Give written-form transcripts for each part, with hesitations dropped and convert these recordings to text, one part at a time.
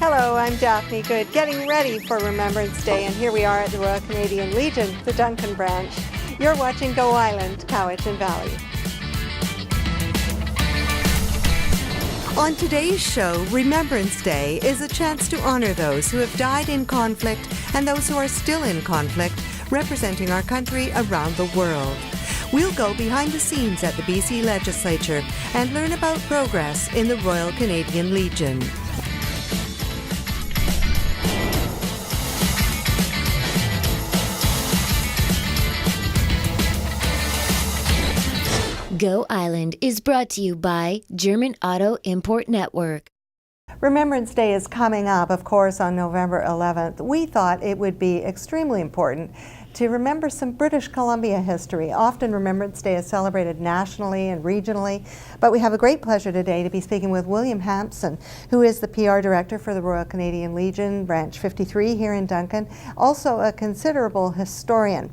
Hello, I'm Daphne Goode, getting ready for Remembrance Day, and here we are at the Royal Canadian Legion, the Duncan branch. You're watching Go Island, Cowichan Valley. On today's show, Remembrance Day is a chance to honor those who have died in conflict and those who are still in conflict, representing our country around the world. We'll go behind the scenes at the BC Legislature and learn about progress in the Royal Canadian Legion. Go Island is brought to you by German Auto Import Network. Remembrance Day is coming up, of course, on November 11th. We thought it would be extremely important to remember some British Columbia history. Often Remembrance Day is celebrated nationally and regionally, but we have a great pleasure today to be speaking with William Hampson, who is the PR Director for the Royal Canadian Legion, Branch 53 here in Duncan, also a considerable historian.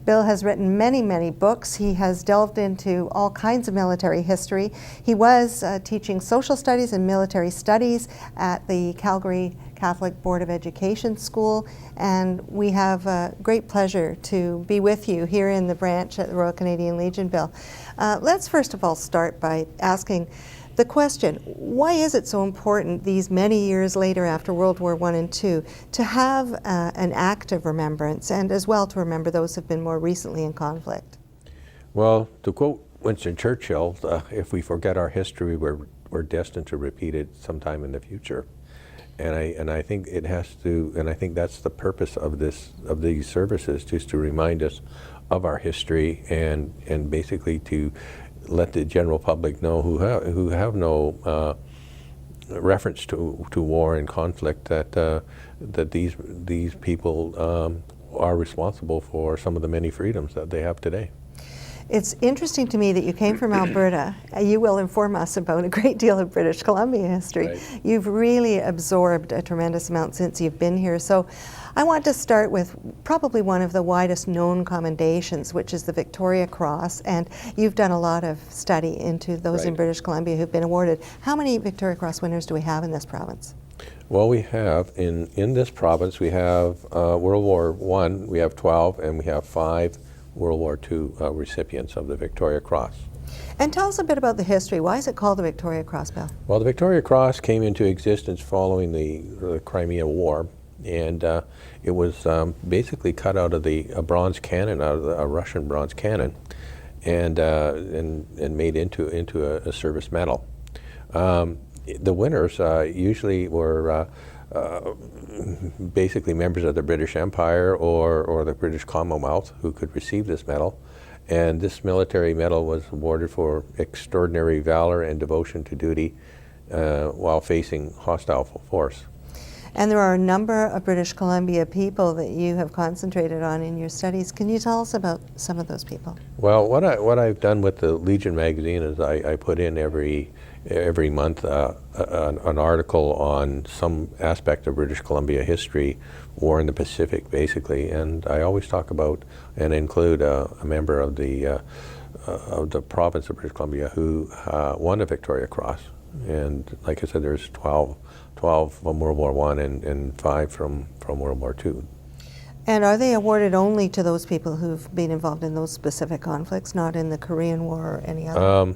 Bill has written many books. He has delved into all kinds of military history. He was teaching social studies and military studies at the Calgary Catholic Board of Education School, and we have a great pleasure to be with you here in the branch at the Royal Canadian Legion, Bill. Let's first of all start by asking the question, why is it so important these many years later after World War I and II to have an act of remembrance and as well to remember those who have been more recently in conflict? Well, to quote Winston Churchill, if we forget our history, we're destined to repeat it sometime in the future. And I think it has to, and I think that's the purpose of these services, just to remind us of our history and basically to let the general public know who have no reference to war and conflict that these people are responsible for some of the many freedoms that they have today. It's interesting to me that you came from Alberta. You will inform us about a great deal of British Columbia history. Right. You've really absorbed a tremendous amount since you've been here. So I want to start with probably one of the widest known commendations, which is the Victoria Cross. And you've done a lot of study into those in British Columbia who've been awarded. How many Victoria Cross winners do we have in this province? Well, we have, in this province, we have World War I, we have 12, and we have 5 World War II recipients of the Victoria Cross. And tell us a bit about the history. Why is it called the Victoria Cross, Bill? Well, the Victoria Cross came into existence following the Crimea War, and it was basically cut out of a bronze cannon, out of a Russian bronze cannon, and made into a service medal. The winners usually were basically members of the British Empire or the British Commonwealth who could receive this medal. And this military medal was awarded for extraordinary valor and devotion to duty while facing hostile force. And there are a number of British Columbia people that you have concentrated on in your studies. Can you tell us about some of those people? Well, what I've done with the Legion magazine is I put in every month an article on some aspect of British Columbia history, war in the Pacific basically, and I always talk about and include a member of the province of British Columbia who won a Victoria Cross. And like I said, there's 12 from World War I and 5 from World War II. And are they awarded only to those people who've been involved in those specific conflicts, not in the Korean War or any other?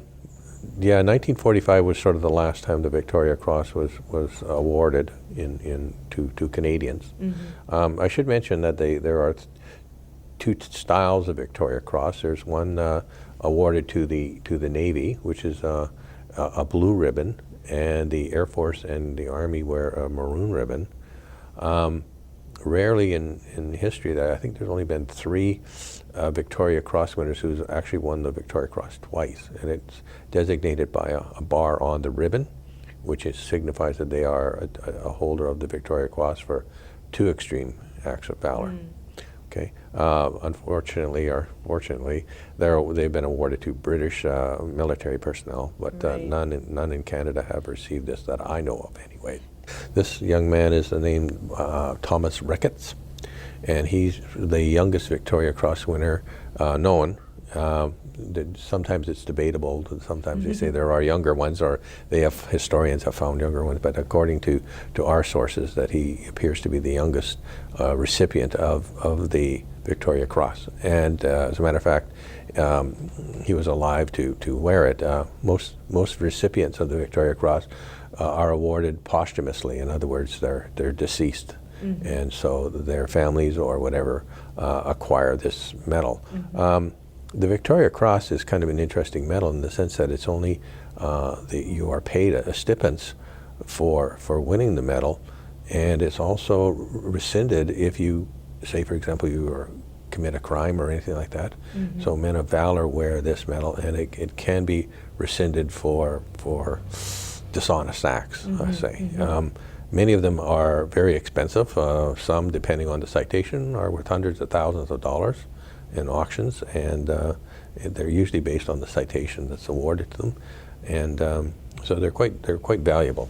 Yeah, 1945 was sort of the last time the Victoria Cross was awarded to Canadians. Mm-hmm. I should mention that there are 2 styles of Victoria Cross. There's one awarded to the Navy, which is a blue ribbon, and the Air Force and the Army wear a maroon ribbon. Rarely in history, I think there's only been 3 Victoria Cross winners who's actually won the Victoria Cross twice, and it's designated by a bar on the ribbon, which signifies that they are a holder of the Victoria Cross for 2 extreme acts of valor. Mm. Okay. Unfortunately, or fortunately, they've been awarded to British military personnel, but none in Canada have received this that I know of anyway. This young man is named Thomas Ricketts, and he's the youngest Victoria Cross winner known Sometimes it's debatable. Sometimes they say there are younger ones, or historians have found younger ones. But according to our sources, that he appears to be the youngest recipient of the Victoria Cross. And as a matter of fact, he was alive to wear it. Most recipients of the Victoria Cross are awarded posthumously. In other words, they're deceased. And so their families or whatever acquire this medal. The Victoria Cross is kind of an interesting medal in the sense that it's only you are paid a stipend for winning the medal, and it's also rescinded if you, say for example, commit a crime or anything like that. So men of valor wear this medal, and it can be rescinded for dishonest acts, say. Many of them are very expensive. Some, depending on the citation, are worth hundreds of thousands of dollars in auctions, and they're usually based on the citation that's awarded to them, and so they're quite valuable.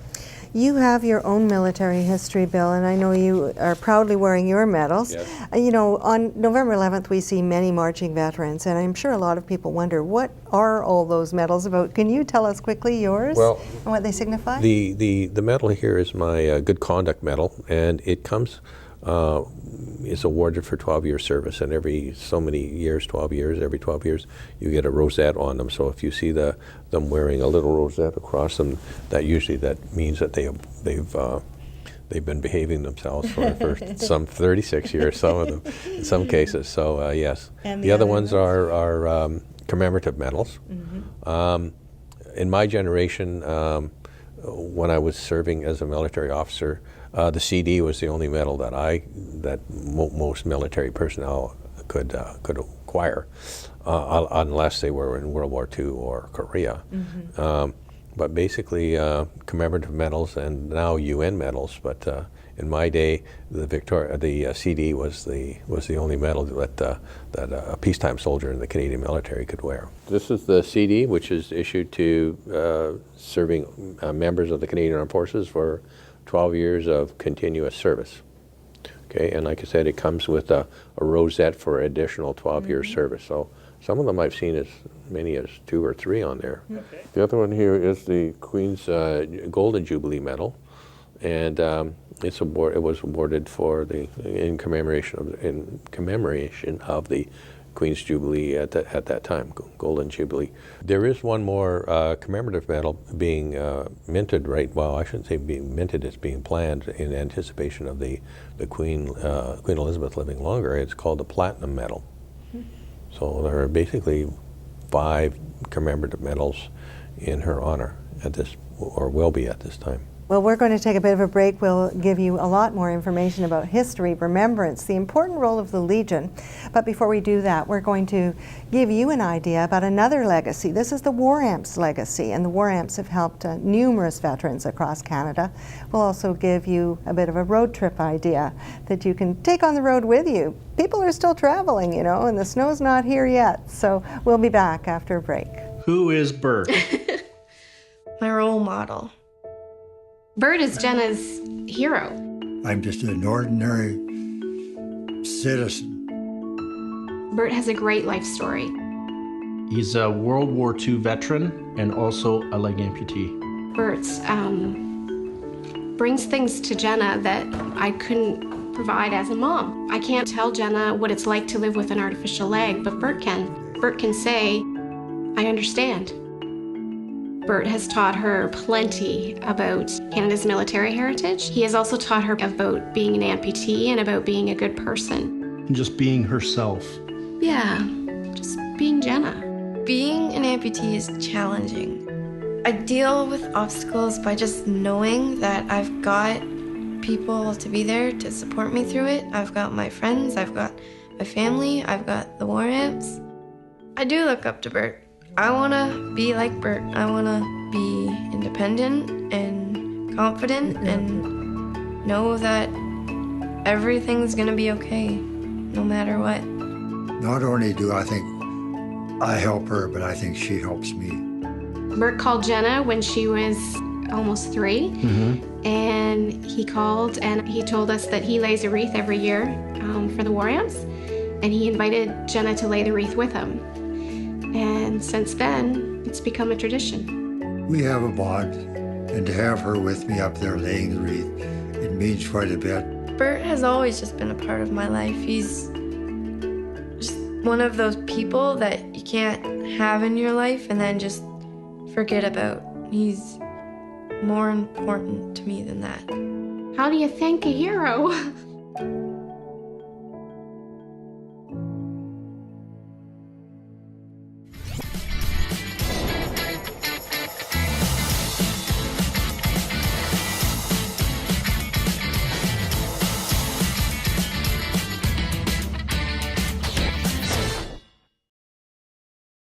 You have your own military history, Bill, and I know you are proudly wearing your medals. Yes. You know, on November 11th, we see many marching veterans, and I'm sure a lot of people wonder, what are all those medals about? Can you tell us quickly yours and what they signify? The medal here is my Good Conduct Medal, and it comes, is awarded for 12-year service, and every so many years, 12 years, every 12 years, you get a rosette on them. So if you see them wearing a little rosette across them, that usually means that they've been behaving themselves for some 36 years, some of them, in some cases. So yes. And the other ones are commemorative medals. In my generation, when I was serving as a military officer, the CD was the only medal that most military personnel could acquire, unless they were in World War II or Korea. But basically, commemorative medals and now UN medals. But in my day, the CD was the only medal that a peacetime soldier in the Canadian military could wear. This is the CD, which is issued to serving members of the Canadian Armed Forces for 12 years of continuous service. Okay, and like I said, it comes with a rosette for additional 12 years service. So some of them I've seen as many as 2 or 3 on there. Okay. The other one here is the Queen's Golden Jubilee Medal, and it was awarded in commemoration of the Queen's Jubilee at that time, Golden Jubilee. There is one more commemorative medal being minted I shouldn't say being minted, it's being planned in anticipation of the Queen Elizabeth living longer. It's called the Platinum Medal. So there are basically 5 commemorative medals in her honor or will be at this time. Well, we're going to take a bit of a break. We'll give you a lot more information about history, remembrance, the important role of the Legion. But before we do that, we're going to give you an idea about another legacy. This is the War Amps legacy, and the War Amps have helped numerous veterans across Canada. We'll also give you a bit of a road trip idea that you can take on the road with you. People are still traveling, you know, and the snow's not here yet. So we'll be back after a break. Who is Bert? My role model. Bert is Jenna's hero. I'm just an ordinary citizen. Bert has a great life story. He's a World War II veteran and also a leg amputee. Bert brings things to Jenna that I couldn't provide as a mom. I can't tell Jenna what it's like to live with an artificial leg, but Bert can. Bert can say, I understand. Bert has taught her plenty about Canada's military heritage. He has also taught her about being an amputee and about being a good person. And just being herself. Yeah, just being Jenna. Being an amputee is challenging. I deal with obstacles by just knowing that I've got people to be there to support me through it. I've got my friends, I've got my family, I've got the War Amps. I do look up to Bert. I want to be like Bert. I want to be independent and confident and know that everything's going to be okay, no matter what. Not only do I think I help her, but I think she helps me. Bert called Jenna when she was almost 3, and he called and he told us that he lays a wreath every year for the War Amps, and he invited Jenna to lay the wreath with him. And since then, it's become a tradition. We have a bond, and to have her with me up there laying the wreath, it means quite a bit. Bert has always just been a part of my life. He's just one of those people that you can't have in your life and then just forget about. He's more important to me than that. How do you thank a hero?